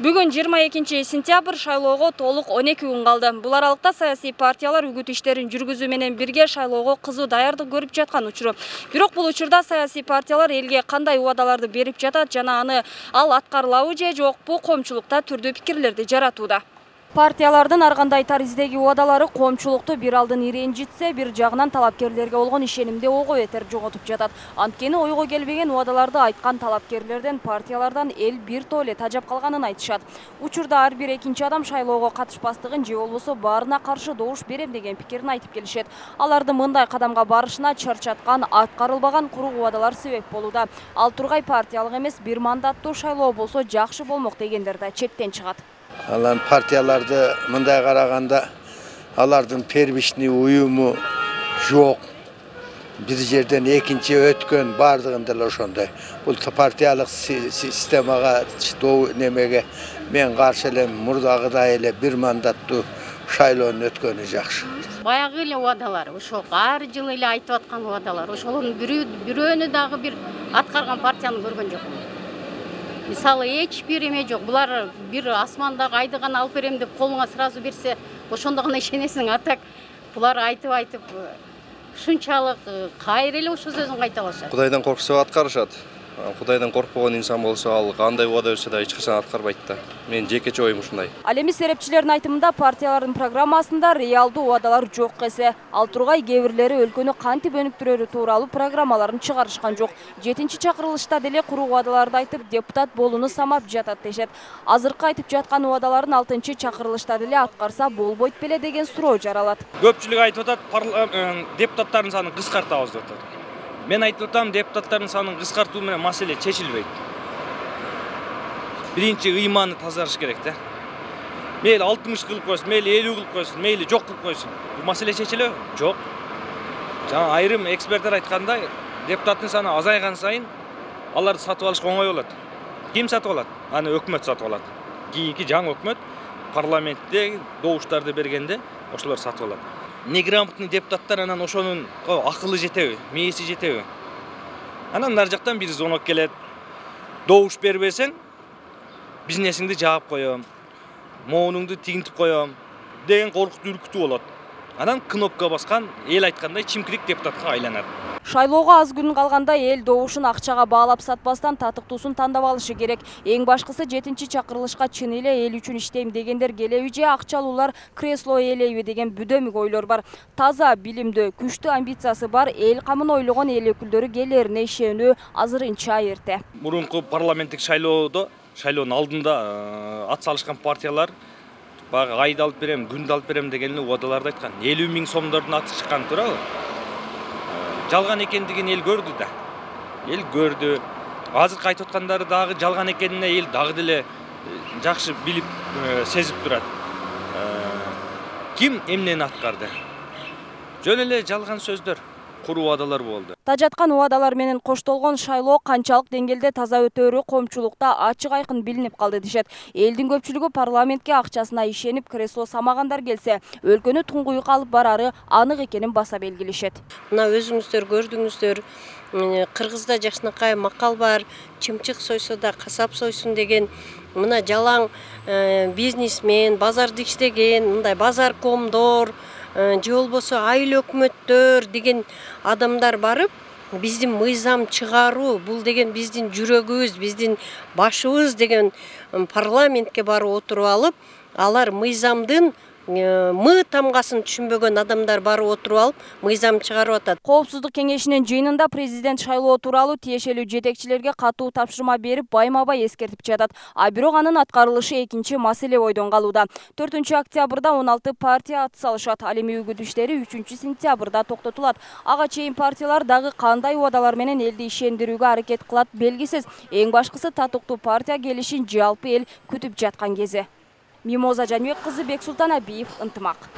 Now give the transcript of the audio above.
Бүгін 22 сентябрь шайлоого толық 12 күн қалды. Бұл аралықта саяси партиялар үгіт иштерин жүргүзүү менен бирге шайлоого кызуу даярдык көрүп жаткан учуру. Бирок бул учурда саяси партиялар элге кандай убадаларды берип жатат жана ал аткарылабы же жокпу коомчулукта түрдүү пикирлерди жаратууда. Партиялардын ар кандай тариздеги убадалары коомчулукту бир алдын иренжитсе, бир жагынан талапкерлерге болгон ишенимди ого бетер жоготуп жатат. Анткени ойго келбеген убадаларды айткан талапкерлерден партиялардан эл бир топ эле тажап калганын айтышат. Учурда ар бир экинчи адам шайлоого катышпастыгын же болбосо баарына каршы добуш берем деген пикирин айтып келишет. Алардын мындай кадамга барышына чарчаткан, аткарылбаган курук убадалар себеп болууда. Ал тургай партиялык эмес, бир мандаттуу шайлоо болсо жакшы болмок дегендер да чектен чыгат. Алан партияларды мындай караганда алардын первичный уюму жок. Бир жерден экинчи өткөн бардыгында эле ошондой. Бул партиялык системага немеге мен каршы элем, мурдагыдай эле бир мандаттуу шайлоонун өткөнү жакшы. Баягы эле убадалар, ошо ар жылы эле айтып аткан убадалар, ошолордун бирөөнү дагы бир аткарган партияны көргөн жокмун. Мисалы эч бир эме жок. Булар бир асмандагы айдыган алып берем деп колуңа сразу берсе, ошондо гана ишенесиң. Атак булар айтып ушунчалык кайра эле ошо сөзүн кайталашат. Кудайдан корксо аткарышат. Кудайдан коркпогон инсан болсо, ал кандай убада берсе да эч качан аткарбайт да. Мен жекече оюм ушундай. Ал эми серепчилердин айтымында партиялардын программасында реалдуу убадалар жок эсе. Ал тургай кээ бирлери өлкөнү кантип өнүктүрөрү тууралуу программаларын чыгарышкан жок. 7-чакырылышта деле курук убадаларды айтып депутат болууну самап жатат дешет. Азыркы айтып жаткан убадаларын 6-чакырылышта деле аткарса болбойт беле деген суроо жаралат. Көпчүлүк айтып атат, депутаттардын санын кыскартабыз деп атат. Мен айтып атам, депутаттардын санын кыскартуу менен маселе чечилбейт. Биринчи ыйманы тазарыш керек да. Мейли 60 кылып койсун, мейли 50 кылып койсун, мейли жок кылып койсун. Бул маселе чечилеби? Жок. Жана айрым эксперттер айткандай, депутаттын саны азайган сайын аларды сатып алыш оңой болот. Ким сатып алат? Аны өкмөт сатып алат. Кийинки жаңы өкмөт парламентте добуштарды бергенде ошолор сатып алат. Неграмотный депутаттар анан ошонун акылы жетеби, мээси жетеби? Анан нар жактан бир звонок келет. Добуш бербесең, бизнесиңди жаап коем, моонуңду тигинтип коем деген коркутуу үркүтүү болот. Анан кнопка баскан эл айткандай чимкирик депутатка айланат. Шайлоого аз күн калганда эл добушун акчага баалап сатпастан татыктуусун тандап алышы керек. Эң башкысы 7-чакырылышка чын эле эл үчүн иштейм дегендер келеби же акчалуулар кресло ээлейби деген бүдөмүк ойлор бар. Таза билимдүү, күчтүү амбициясы бар эл камын ойлогон эл өкүлдөрү келерине ишенүү азырынча эрте. Мурунку парламенттик шайлоонун алдында ат салышкан партиялар баягы айды алып берем, күндү алып берем деген убадаларды айткан. 50 000 сомдордун аты чыккан туурабы? Жалган экендигин эл көрдү да. Эл көрдү. Азыркы айтып аткандары дагы жалган экенине эл дагы деле жакшы билип, сезип турат. Ким эмнени аткарды? Жөн эле жалган сөздөр, куруу убадалар болду. Тажаткан убадалар менен коштолгон шайлоо канчалык деңгээлде таза өтөөрү коомчулукта ачык айкын билинип калды дешет. Элдин көпчүлүгү парламентке акчасына ишенип кресло самагандар келсе, өлкөнү туңгуюкка алып барары анык экенин баса белгилешет. Мына өзүңүздөр көрдүңүздөр, Кыргызда жакшынакай макал бар, чымчык сойсо да касап сойсун деген. Мына жалаң бизнесмен, базарды иштеген, мындай базар комдор, же болбосо айыл өкмөттөр деген адамдар барып, биздин мыйзам чыгаруу, бул деген биздин жүрөгүбүз, биздин башыбыз деген парламентке барып отуруп алып, алар мыйзамдын мы тамгасын түшүнбөгөн адамдар барып отуруп алып, мыйзам чыгарып атат. Коопсуздук кеңешинин жыйынында президент шайлоо тууралуу тиешелүү жетекчилерге катуу тапшырма берип, байма-бай эскертип жатат. А бирок анын аткарылышы экинчи маселе бойдон калууда. 4-октябрда 16 партия ат салышат. Ал эми үгүт иштери 3-сентябрда токтотулат. Ага чейин партиялар дагы кандай убадалар менен элди ишендирүүгө аракет кылат белгисиз. Эң башкысы татыктуу партия келишин жалпы эл күтүп жаткан кези. Мимоза Жаныбек кызы, Бексултан Абиев, Ынтымак.